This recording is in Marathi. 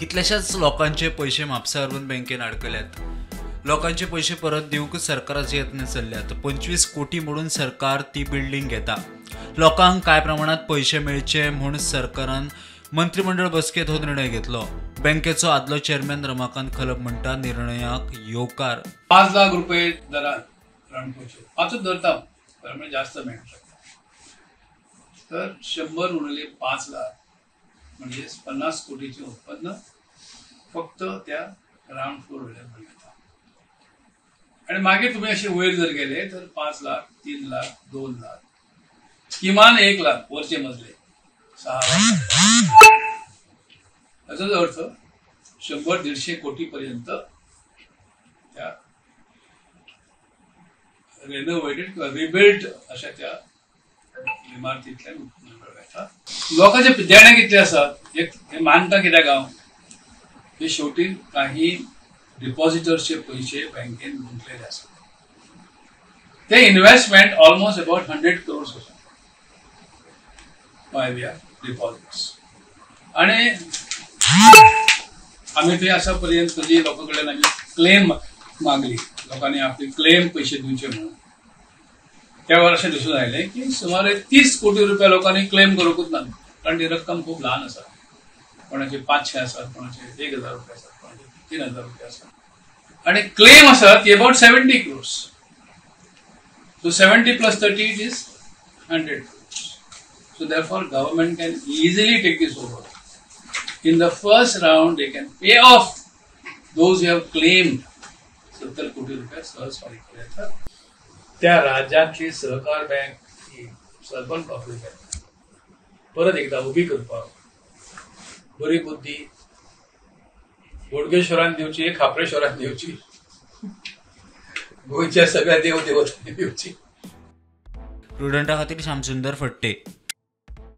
कितल्याशाच लोकांचे पैसे म्हापसावरून बँकेन अडकल्यात। लोकांचे पैसे परत दिवंक सरकाराचे यत्न चल्ल्यात। 25 कोटी मोडून सरकार ती बिल्डिंग घेता। लोकांक काय प्रमाणात पैसे मेळचे म्हणून सरकारान मंत्रिमंडळ बसकेत हो निर्णय घेतलो। बँकेचो आदलो चेअरमॅन रमाकांत खलप म्हणटा निर्णयाक येवकार 5 लाख रुपये दरात रणपैसे पाचच धरता म्हणजे जास्त मिळू शकता। तर 100 उरले 5 लाख म्हणजे 50 कोटीचे उत्पन्न फक्त त्या ग्राउंड फ्लोर लेवल घेता। आणि मागे तुम्ही असे वयर जर गेले तर 5 लाख 3 लाख 2 लाख किमान 1 लाख वरचे मजले 6 लाख। याचाच अर्थ 100-150 कोटी पर्यंत त्या रेनोव्हेटेड किंवा रिबिल्ड अशा त्या इमारतीतल्या मिळवता। लोकांचे देणे कितले असतात हे मानता कित्याक हांव हे शेवटी काही डिपॉझिटर्सचे पैसे बँकेन गुंतलेले असतात। ते इन्व्हेस्टमेंट ऑलमोस्ट अबाउट 100 crores आसा बाय वे ऑफ डिपॉझिट्स। आणि आम्ही ते अशा पर्यंत कधी लोकांकडे आम्ही क्लेम मागली, लोकांनी आपले क्लेम पैसे दिवचे म्हणून त्यावर असे दिसून आले की सुमारे 30 कोटी रुपये लोकांनी क्लेम करूकच ना, कारण ती रक्कम खूप लहान असतात। कोणाचे 500 असतात, कोणाचे 1000 रुपये असतात, कोणाचे 3000 रुपये असतात। आणि क्लेम असतात about 70 crores. So 70 plus 30 it is 100 crores. So therefore government can easily take this over. In the first round they can pay off those who have claimed 70 कोटी रुपये सहज फारीक करतात। त्या राज्यातली सहकार बँक ही सर्बन पब्लिक बँक परत एकदा उभी करपाक बरी बुद्धी बोडगेश्वरान दिवची, खापरेश्वरान दिवची, गोयच्या सगळ्या देव देवतांनी दिवची। प्रुडंटा खातीर श्यामसुंदर फडते।